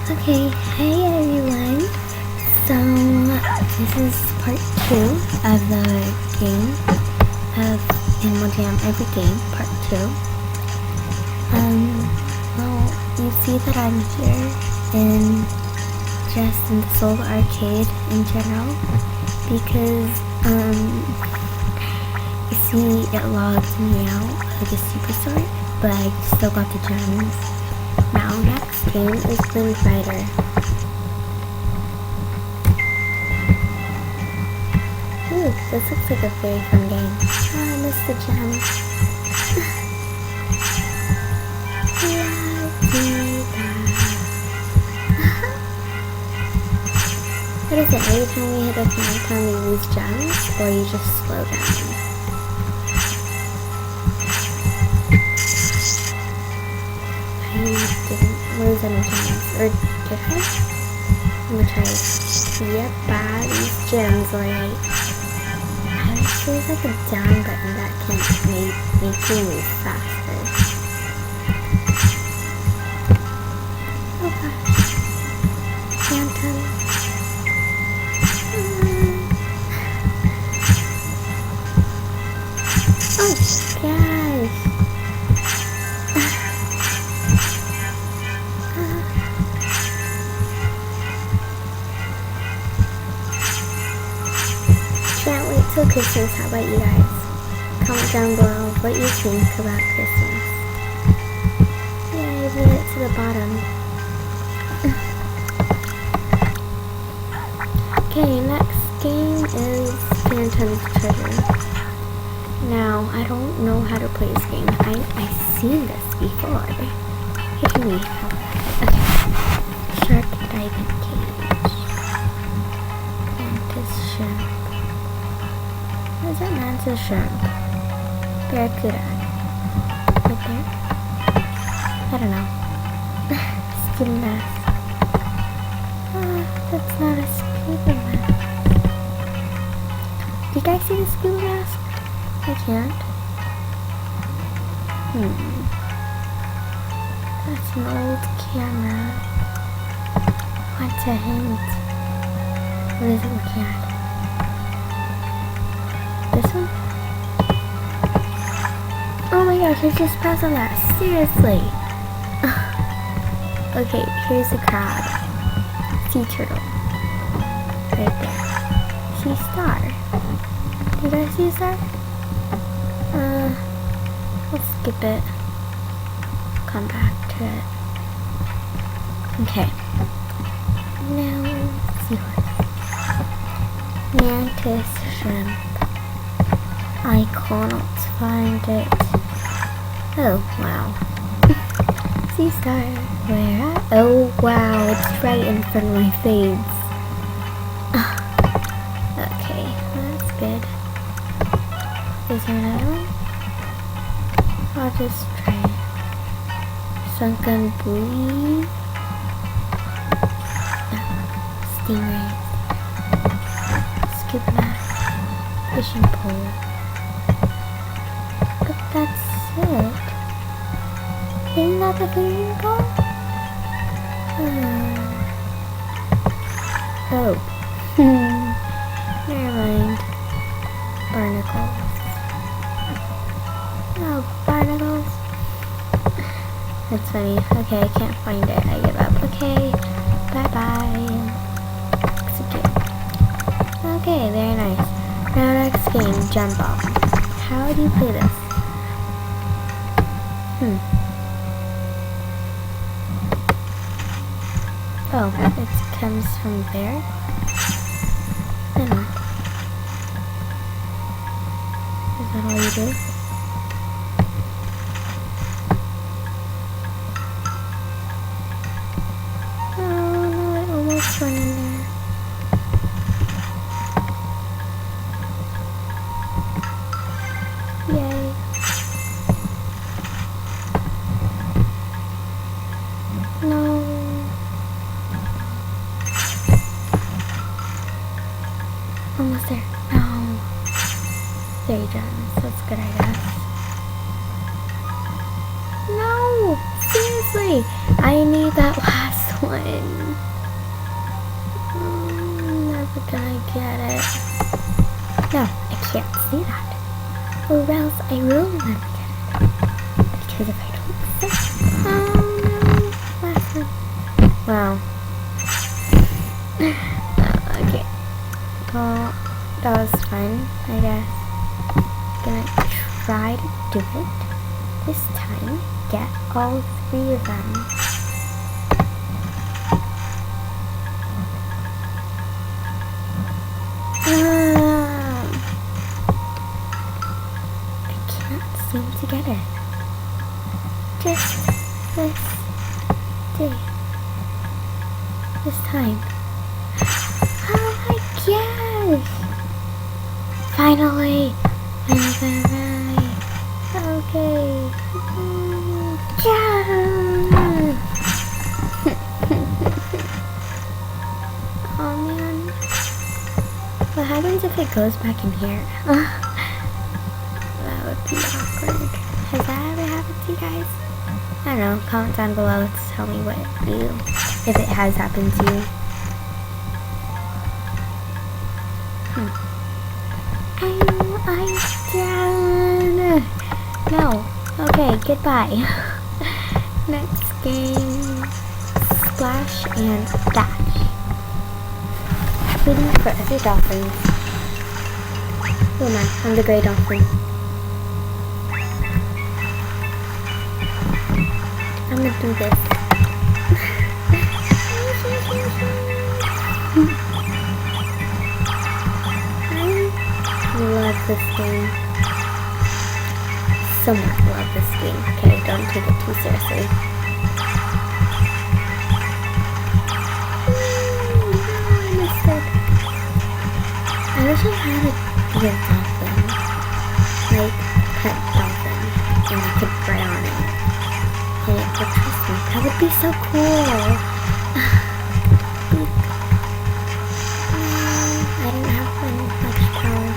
Okay, hey everyone. So this is part 2 of the game of Animal Jam Every Game, part 2. Well, you see that I'm here just in the Soul Arcade in general because you see it logged me out of the Superstore, but I still got the gems. Now, next game is Bloom Fighter. Ooh, this looks like a very fun game. Oh, I missed the gem. What is it? Every time you hit a phantom, you lose gems, or you just slow down? Lose any gems, or did I? I'm gonna try this. Yep, these gems, alright. I wish there was like a down button that can make you move faster. Oh gosh. Phantom. Oh gosh. Can't wait till Christmas. How about you guys? Comment down below what you think about Christmas. Yeah, I made it to the bottom. Okay, next game is Phantom's Treasure. Now, I don't know how to play this game. I've seen this before. Hit me. Okay. Shark Diving Cage. Mantis Shrimp. What is that Mantis Shrimp? Barracuda. Right there? I don't know. Scuba mask. That's not a scuba mask. Do you guys see the scuba mask? I can't. That's an old camera. What's a hint? What is it looking at? This one? Oh my gosh, I just pressed on that. Seriously. Okay, here's a crab. Sea turtle. Right there. Sea star. Do you guys see a star? Let's skip it. Come back to it. Okay. Now, seahorse. Mantis shrimp. I cannot find it. Oh, wow. Sea star. Where at? Oh, wow. It's right in front of my face. Okay, that's good. Is there another one? I'll just try it. Sunken buoy. Stingray. Scuba mask. Fishing pole. But that's it. Isn't that the fishing pole? Oh. Never mind. Barnacles. Oh, barnacles. That's funny. Okay, I can't find it. I give up. Okay, bye-bye. Execute. Okay, very nice. Now next game, Jump Ball. How do you play this? Oh, it comes from there? I don't know. Is that all you do? One in there. Yay. No. Almost there. No. 30 gems. That's good, I guess. No! Seriously! I need that last one. fine. I'm never gonna get it. No, I can't see that. Or else I will never get it. Because if I don't see it. Oh no. Last one. Wow. Okay. Well, that was fun, I guess. Gonna try to do it this time. Get all 3 of them. I can't seem to get it. Just this time. Oh my gosh! Finally! I got right. Okay. Yeah! Oh man. What happens if it goes back in here? That would be awkward. Has that ever happened to you guys? I don't know. Comment down below to tell me if it has happened to you. I'm done. No. Okay, goodbye. Next game. Splash and Dash. Waiting for every dolphin. Who am I? I'm the gray dolphin. I'm gonna do this. I love this game. Somewhat love this game. Okay, don't take it too seriously. I missed it. I wish I had a good dolphin. Like, pet dolphin. And I could ride on it. And it would trust me. That would be so cool. I don't have much power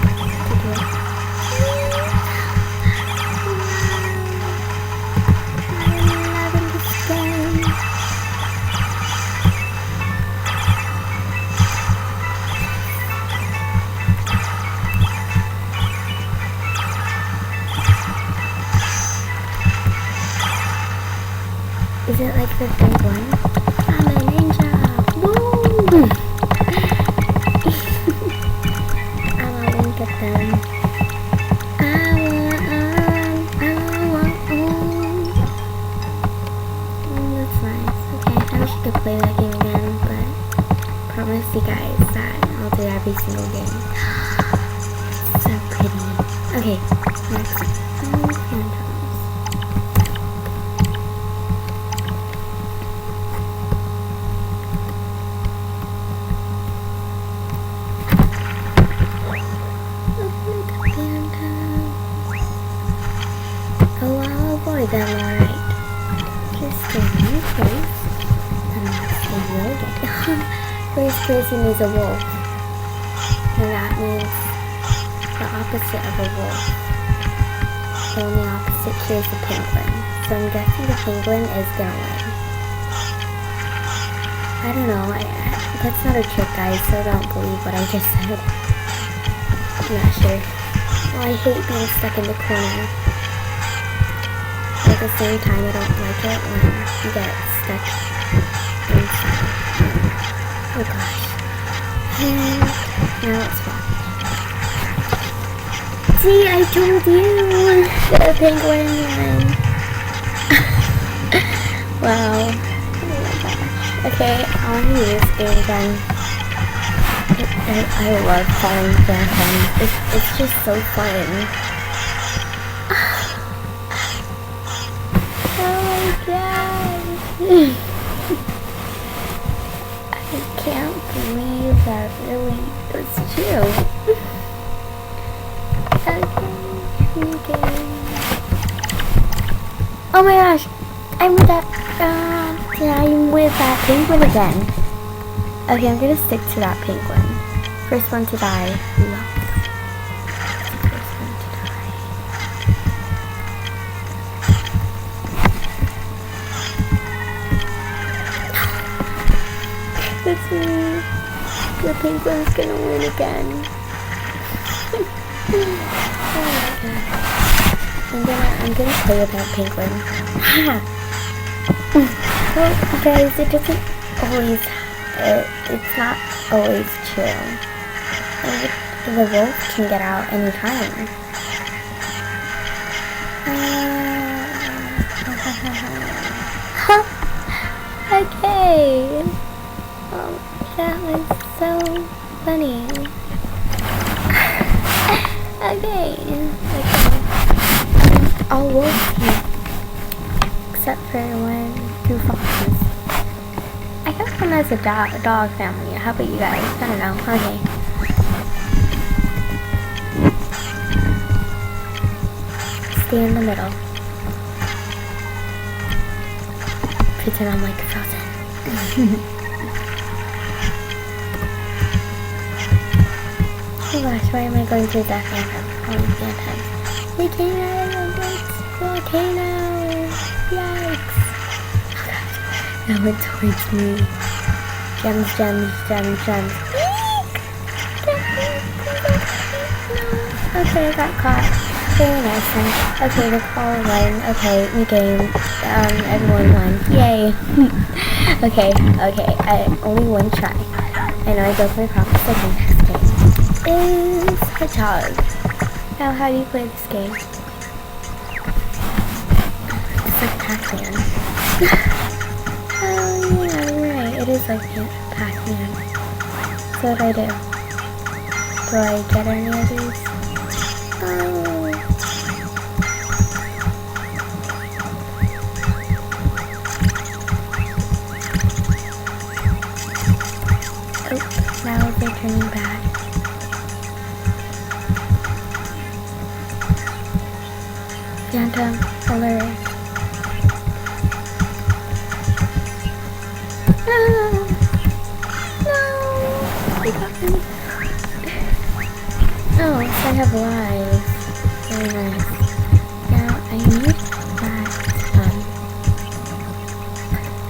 to do it. I'm loving this game. Is it like the big one? I'm a ninja! Woo! I wanna wink at them. That's nice. Okay, I wish I could play that game again, but I promise you guys that I'll do every single game. So pretty. Okay, next. Phantoms. Them alright. Just stay in your place. And they will get First person is a wolf. And that means the opposite of a wolf. The only opposite here is the penguin. So I'm guessing the penguin is gonna win. I don't know. That's not a trick, guys, so don't believe what I just said. I'm not sure. Well, I hate being stuck in the corner. At the same time, I don't like it when you get stuck inside. Oh gosh. And now it's fun. See, I told you! The penguin won. Wow. Oh my gosh. Okay, I want to use this game again. I love calling phantoms. It's just so fun. I can't believe that really was true. Okay. Oh my gosh! I'm with that penguin again. Okay, I'm gonna stick to that penguin. First one to die. it's me. The penguin's gonna win again. Oh my god. I'm gonna play with that penguin. Well, guys, it doesn't always, it's not always true. The wolf can get out anytime. Okay. That was so funny. Okay. All wolves here, except for 2 foxes. I guess one has a dog family. How about you guys? I don't know. Okay. Stay in the middle. Pretend I'm like Frozen. Oh gosh, why am I going through that phantom? Volcano! Volcano! Yikes! Oh gosh, that went towards me. Gems. Okay, I got caught. Very nice one. Okay, the call won. Okay, we game. Everyone won. Yay! Okay. Only one try. I know I broke my promise. Okay, next game is Hedgehog. Now, how do you play this game? It's like Pac-Man. Oh, yeah, you're right. It is like Pac-Man. So what do I do? Do I get any of these? Oh, now they're turning bad. Phantom alert. No! They got me. Oh, so I have lives. Very nice. Now I need that.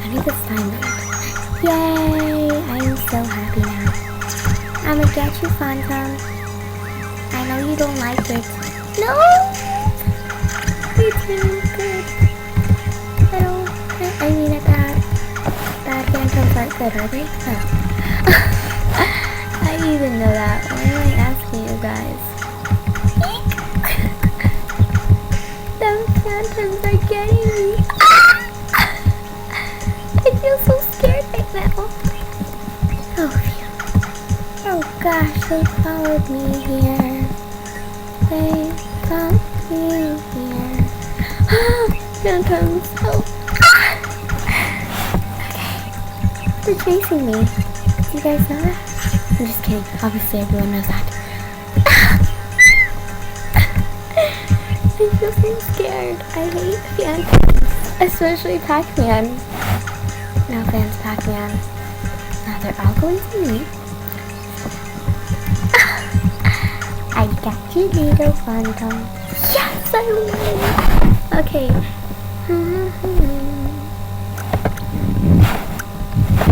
I need this diamond. Yay! I'm so happy now. I'm gonna get you, Phantom. I know you don't like it. No! It's really good. I mean it bad. Bad phantoms aren't good, are they? Oh. I even know that. Why am I asking you guys? Them phantoms are getting me. I feel so scared right now. Oh, phew. Oh gosh, they followed me here. They found me here. Phantoms, oh. Okay. They're chasing me. Do you guys know that? I'm just kidding. Obviously, everyone knows that. I feel so scared. I hate phantoms. Especially Pac-Man. No offense, Pac-Man. Now they're all going to me. I got you, little phantom. Yes, I win. Okay.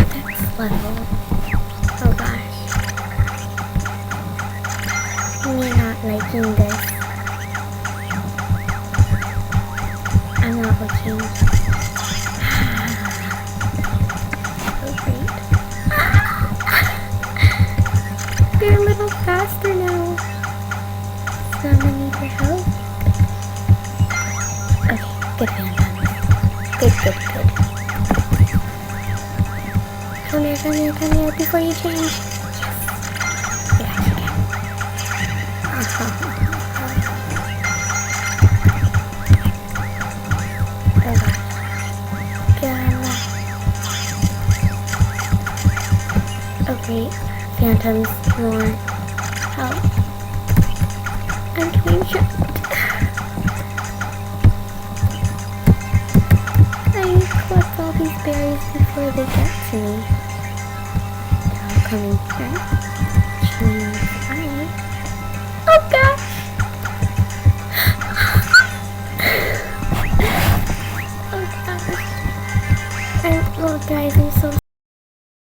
Next level. Oh gosh. I'm not liking this. I'm not looking. So great. They're a little faster now. So I'm gonna need your help. Okay, good phantom. Good. Come here, before you change. Yes. Yeah, you can. Oh gosh. Get out of that. Oh great. Phantoms, more help. I'm getting trapped. I collect all these berries before they get to me. They're all coming here.